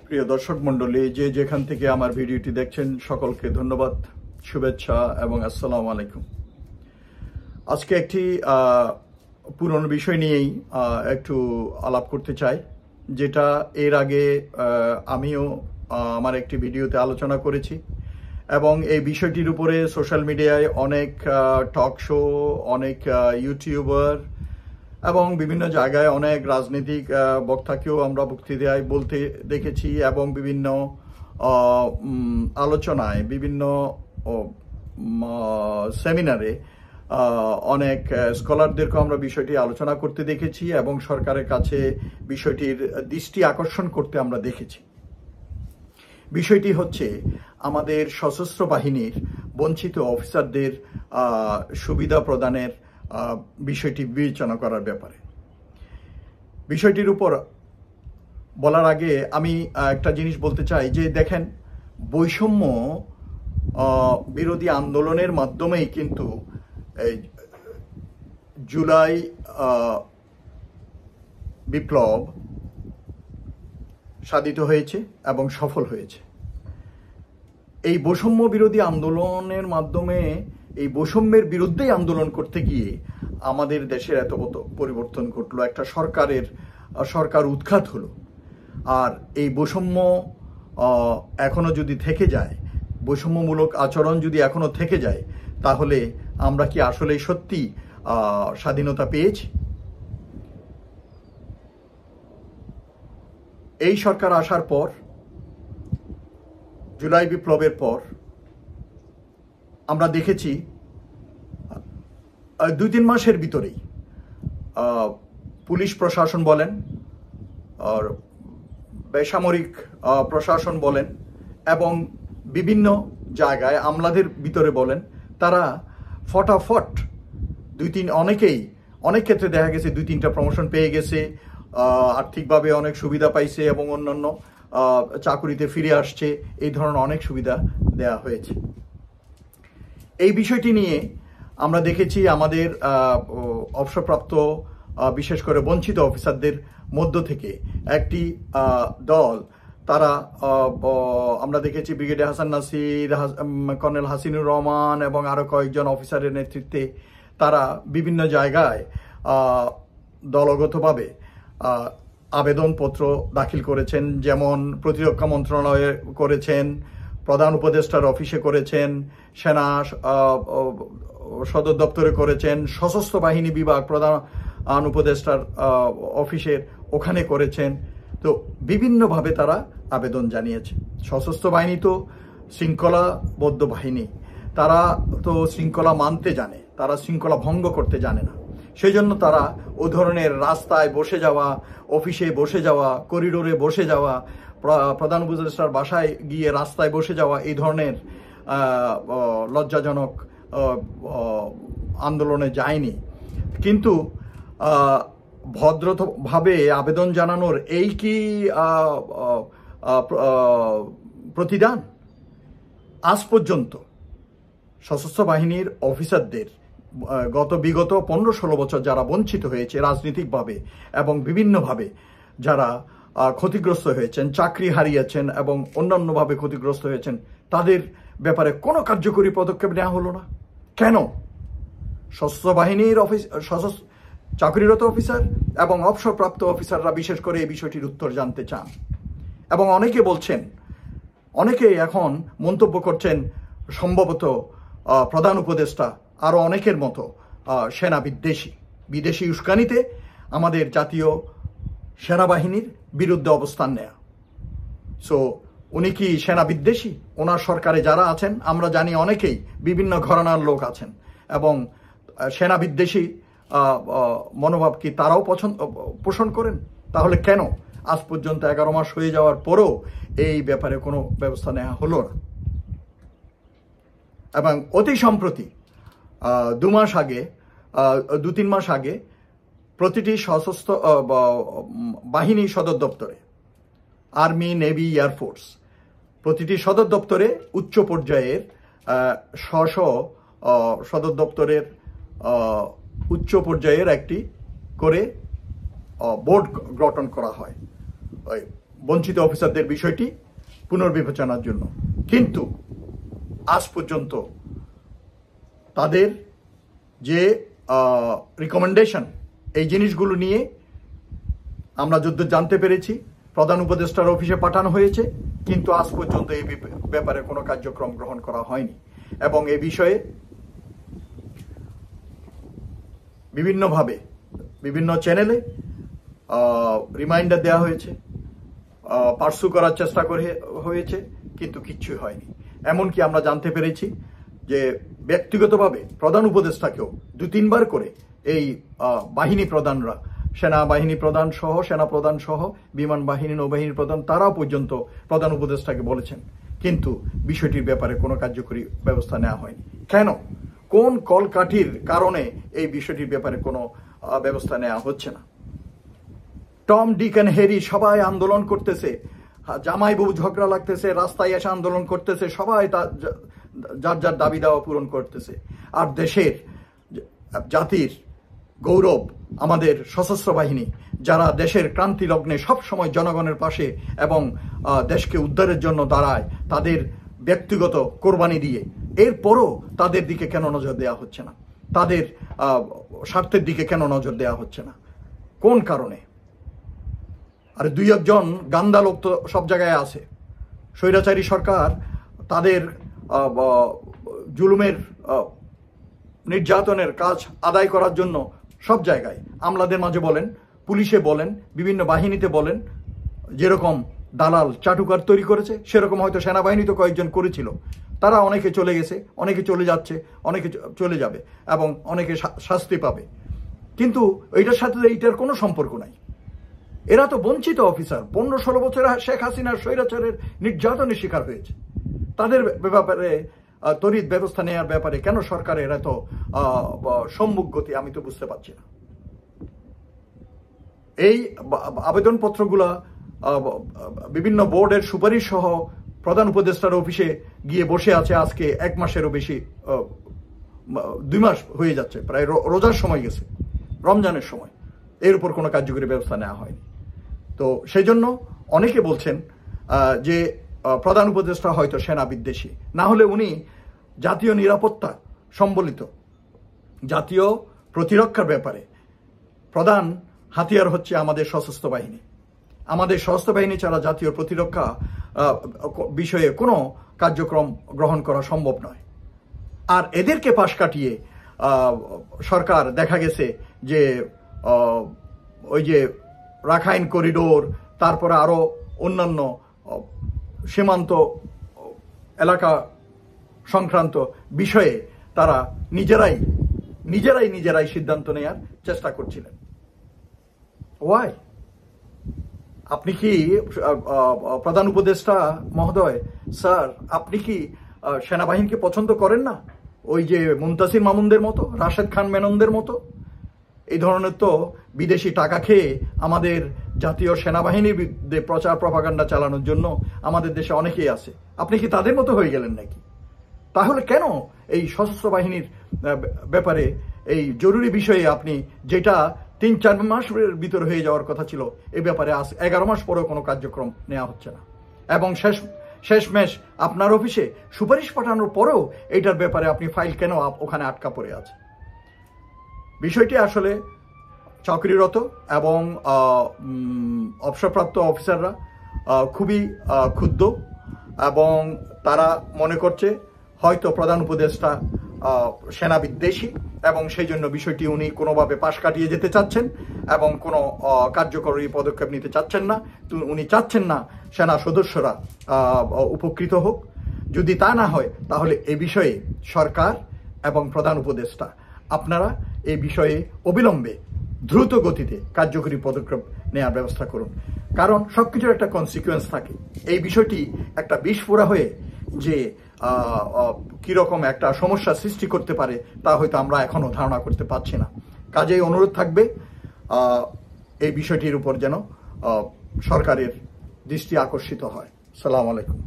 প্রিয় দর্শক মণ্ডলী, যে যেখান থেকে আমার ভিডিওটি দেখছেন সকলকে ধন্যবাদ, শুভেচ্ছা এবং আসসালামু আলাইকুম। আজকে একটি পুরনো বিষয় নিয়েই একটু আলাপ করতে চাই, যেটা এর আগে আমিও আমার একটি ভিডিওতে আলোচনা করেছি এবং এই বিষয়টির উপরে সোশ্যাল মিডিয়ায় অনেক টক শো, অনেক ইউটিউবার এবং বিভিন্ন জায়গায় অনেক রাজনৈতিক বক্তাকেও আমরা বক্তৃতায় বলতে দেখেছি এবং বিভিন্ন আলোচনায়, বিভিন্ন সেমিনারে অনেক স্কলারদেরকেও আমরা বিষয়টি আলোচনা করতে দেখেছি এবং সরকারের কাছে বিষয়টির দৃষ্টি আকর্ষণ করতে আমরা দেখেছি। বিষয়টি হচ্ছে আমাদের সশস্ত্র বাহিনীর বঞ্চিত অফিসারদের সুবিধা প্রদানের বিষয়টি বিবেচনা করার ব্যাপারে। বিষয়টির উপর বলার আগে আমি একটা জিনিস বলতে চাই যে দেখেন, বৈষম্য বিরোধী আন্দোলনের মাধ্যমেই কিন্তু জুলাই বিপ্লব সাধিত হয়েছে এবং সফল হয়েছে। এই বৈষম্য বিরোধী আন্দোলনের মাধ্যমে, এই বৈষম্যের বিরুদ্ধেই আন্দোলন করতে গিয়ে আমাদের দেশের এত পরিবর্তন ঘটলো, একটা সরকার উৎখাত হলো। আর এই বৈষম্য এখনো যদি থেকে যায়, বৈষম্যমূলক আচরণ যদি এখনো থেকে যায়, তাহলে আমরা কি আসলে সত্যি স্বাধীনতা পেয়েছি? এই সরকার আসার পর, জুলাই বিপ্লবের পর আমরা দেখেছি 2-3 মাসের ভিতরেই পুলিশ প্রশাসন বলেন আর বেসামরিক প্রশাসন বলেন এবং বিভিন্ন জায়গায় আমলাদের ভিতরে বলেন, তারা ফটাফট অনেক ক্ষেত্রে দেখা গেছে 2-3টা প্রমোশন পেয়ে গেছে, আর্থিকভাবে অনেক সুবিধা পাইছে এবং অন্যান্য চাকুরিতে ফিরে আসছে। এই ধরনের অনেক সুবিধা দেয়া হয়েছে। এই বিষয়টি নিয়ে আমরা দেখেছি আমাদের অবসরপ্রাপ্ত, বিশেষ করে বঞ্চিত অফিসারদের মধ্য থেকে একটি দল, তারা আমরা দেখেছি ব্রিগেডিয়ার হাসান নাসির, কর্নেল হাসিনুর রহমান এবং আরো কয়েকজন অফিসারের নেতৃত্বে তারা বিভিন্ন জায়গায় দলগতভাবে আবেদনপত্র দাখিল করেছেন। যেমন প্রতিরক্ষা মন্ত্রণালয়ে করেছেন, প্রধান উপদেষ্টার অফিসে করেছেন, সেনা সদর দপ্তরে করেছেন, সশস্ত্র বাহিনী বিভাগ প্রধান উপদেষ্টার অফিসের ওখানে করেছেন। তো বিভিন্নভাবে তারা আবেদন জানিয়েছে। সশস্ত্র বাহিনী তো শৃঙ্খলাবদ্ধ বাহিনী, তারা তো শৃঙ্খলা মানতে জানে, তারা শৃঙ্খলা ভঙ্গ করতে জানে না। সেই জন্য তারা ও ধরনের রাস্তায় বসে যাওয়া, অফিসে বসে যাওয়া, করিডোরে বসে যাওয়া, প্রধান উপদেষ্টার বাসায় গিয়ে রাস্তায় বসে যাওয়া, এই ধরনের লজ্জাজনক আন্দোলনে যায়নি। কিন্তু ভদ্রভাবে আবেদন জানানোর এই কি প্রতিদান? আজ পর্যন্ত সশস্ত্র বাহিনীর অফিসারদের বিগত 15-16 বছর যারা বঞ্চিত হয়েছে রাজনৈতিকভাবে এবং বিভিন্নভাবে, যারা ক্ষতিগ্রস্ত হয়েছেন, চাকরি হারিয়েছেন এবং অন্যান্যভাবে ক্ষতিগ্রস্ত হয়েছেন, তাদের ব্যাপারে কোনো কার্যকরী পদক্ষেপ নেওয়া হলো না। কেন? সশস্ত্র বাহিনীর চাকরিরত অফিসার এবং অবসরপ্রাপ্ত অফিসাররা বিশেষ করে এই বিষয়টির উত্তর জানতে চান এবং অনেকে এখন মন্তব্য করছেন, সম্ভবত প্রধান উপদেষ্টা আরো অনেকের মতো সেনা বিদেশি উস্কানিতে আমাদের জাতীয় সেনাবাহিনীর বিরুদ্ধে অবস্থান নেয়া। সো উনি কি সেনা বিদ্বেষী? ওনার সরকারে যারা আছেন আমরা জানি অনেকেই বিভিন্ন ঘরানার লোক আছেন এবং সেনা বিদ্বেষী মনোভাব কি তারাও পোষণ করেন? তাহলে কেন আজ পর্যন্ত 11 মাস হয়ে যাওয়ার পরেও এই ব্যাপারে কোনো ব্যবস্থা নেওয়া হলো না? এবং অতি সম্প্রতি 2-3 মাস আগে প্রতিটি সশস্ত্র বাহিনী সদর দপ্তরে, আর্মি, নেভি, এয়ারফোর্স, প্রতিটি সদর দপ্তরে উচ্চ পর্যায়ের সদর দপ্তরের উচ্চ পর্যায়ের একটি করে বোর্ড গঠন করা হয়। বঞ্চিত অফিসারদের বিষয়টি পুনর্বিবেচনার জন্য। কিন্তু আজ পর্যন্ত তাদের যে রিকমেন্ডেশন, এই জিনিসগুলো নিয়ে আমরা যদ্দূর জানতে পেরেছি প্রধান উপদেষ্টার অফিসে পাঠানো হয়েছে, কিন্তু আজ পর্যন্ত এই ব্যাপারে কোনো কার্যক্রম গ্রহণ করা হয়নি। এবং এই বিষয়ে বিভিন্নভাবে বিভিন্ন চ্যানেলে রিমাইন্ডার দেওয়া হয়েছে, পার্সু করার চেষ্টা হয়েছে, কিন্তু কিচ্ছুই হয়নি। এমনকি আমরা জানতে পেরেছি যে ব্যক্তিগতভাবে প্রধান উপদেষ্টাকেও 2-3 বার করে এই বাহিনী প্রধানরা, সেনাবাহিনী প্রধান সহ, সেনা প্রধান সহ, বিমান বাহিনী, নৌবাহিনীর প্রধান, তারাও পর্যন্ত প্রধান উপদেষ্টাকে বলেছেন, কিন্তু বিষয়টির ব্যাপারে কোনো কার্যকরী ব্যবস্থা নেওয়া হয়নি। কেন? কোন কলকাঠির কারণে এই বিষয়টির ব্যাপারে কোনো ব্যবস্থা নেওয়া হচ্ছে না? টম, ডিক এন্ড হ্যারি সবাই আন্দোলন করতেছে, জামাই বউ ঝগড়া লাগতেছে, রাস্তায় এসে আন্দোলন করতেছে, সবাই যার যার দাবি দাওয়া পূরণ করতেছে। আর দেশের, জাতির গৌরব আমাদের সশস্ত্র বাহিনী, যারা দেশের ক্রান্তি লগ্নে সবসময় জনগণের পাশে এবং দেশকে উদ্ধারের জন্য দাঁড়ায়, তাদের ব্যক্তিগত কোরবানি দিয়ে, এরপরও তাদের দিকে কেন নজর দেওয়া হচ্ছে না? তাদের স্বার্থের দিকে কেন নজর দেওয়া হচ্ছে না? কোন কারণে? আর 2-1 গান্দা লোক তো সব জায়গায় আছে। স্বৈরাচারী সরকার তাদের জুলুমের, নির্যাতনের কাজ আদায় করার জন্য সব জায়গায়, আমলাদের মাঝে বলেন, পুলিশে বলেন, বিভিন্ন বাহিনীতে বলেন, যেরকম দালাল চাটুকার তৈরি করেছে, সেরকম হয়তো সেনাবাহিনী তো কয়েকজন করেছিল। তারা অনেকে চলে গেছে, অনেকে চলে যাচ্ছে, অনেকে চলে যাবে এবং অনেকে শাস্তি পাবে। কিন্তু এইটার সাথে এইটার কোনো সম্পর্ক নাই। এরা তো বঞ্চিত অফিসার, 15-16 বছর শেখ হাসিনার স্বৈরাচারের নির্যাতনের শিকার হয়েছে। তাদের ব্যাপারে তড়িৎ ব্যবস্থা নেওয়ার ব্যাপারে কেন সরকারের এত সম্মুখ গতি, আমি তো বুঝতে পারছি না। এই আবেদনপত্রগুলা বিভিন্ন বোর্ডের সুপারিশ সহ প্রধান উপদেষ্টার অফিসে গিয়ে বসে আছে আজকে 1 মাসেরও বেশি, 2 মাস হয়ে যাচ্ছে, প্রায় রোজার সময় গেছে, রমজানের সময়। এর উপর কোনো কার্যকরী ব্যবস্থা নেওয়া হয়নি। তো সেই জন্য অনেকে বলছেন যে প্রধান উপদেষ্টা হয়তো সেনা বিদ্বেষী, না হলে উনি জাতীয় নিরাপত্তা সম্বলিত, জাতীয় প্রতিরক্ষার ব্যাপারে প্রধান হাতিয়ার হচ্ছে আমাদের সশস্ত্র বাহিনী। আমাদের সশস্ত্র বাহিনী ছাড়া জাতীয় প্রতিরক্ষা বিষয়ে কোনো কার্যক্রম গ্রহণ করা সম্ভব নয়। আর এদেরকে পাশ কাটিয়ে সরকার দেখা গেছে যে ওই যে রাখাইন করিডোর, তারপরে আরো অন্যান্য সীমান্ত এলাকা সংক্রান্ত বিষয়ে তারা নিজেরাই সিদ্ধান্ত নেওয়ার চেষ্টা করছিলেন। ওয়াই? আপনি কি প্রধান উপদেষ্টা মহোদয়, স্যার, আপনি কি সেনাবাহিনীকে পছন্দ করেন না? ওই যে মুনতাসির মামুনদের মতো, রাশেদ খান মেননদের মতো, এই ধরনের তো বিদেশি টাকা খেয়ে আমাদের জাতীয় সেনাবাহিনীর বিরুদ্ধে প্রচার প্রপাগান্ডা চালানোর জন্য আমাদের দেশে অনেকেই আছে। আপনি কি তাদের মতো হয়ে গেলেন নাকি? তাহলে কেন এই সশস্ত্র বাহিনীর ব্যাপারে এই জরুরি বিষয়ে আপনি, যেটা 3-4 মাসের ভিতর হয়ে যাওয়ার কথা ছিল, এই ব্যাপারে আজ 11 মাস পরেও কোনো কার্যক্রম নেওয়া হচ্ছে না? এবং শেষমেশ আপনার অফিসে সুপারিশ পাঠানোর পরেও এইটার ব্যাপারে আপনি ফাইল কেন ওখানে আটকা পড়ে আছে? বিষয়টি আসলে চাকরিরত এবং অবসরপ্রাপ্ত অফিসাররা খুবই ক্ষুব্ধ এবং তারা মনে করছে হয়তো প্রধান উপদেষ্টা সেনা বিদ্বেষী এবং সেই জন্য বিষয়টি উনি কোনোভাবে পাশ কাটিয়ে যেতে চাচ্ছেন এবং কোনো কার্যকরী পদক্ষেপ নিতে চাচ্ছেন না। উনি চাচ্ছেন না সেনা সদস্যরা উপকৃত হোক। যদি তা না হয় তাহলে এই বিষয়ে সরকার এবং প্রধান উপদেষ্টা আপনারা এই বিষয়ে অবিলম্বে দ্রুত গতিতে কার্যকরী পদক্ষেপ নেওয়ার ব্যবস্থা করুন। কারণ সবকিছুর একটা কনসিকুয়েন্স থাকে। এই বিষয়টি একটা বিস্ফোরা হয়ে যে কিরকম একটা সমস্যা সৃষ্টি করতে পারে তা হয়তো আমরা এখনো ধারণা করতে পারছি না। কাজেই অনুরোধ থাকবে এই বিষয়টির উপর যেন সরকারের দৃষ্টি আকর্ষিত হয়। আসসালামু আলাইকুম।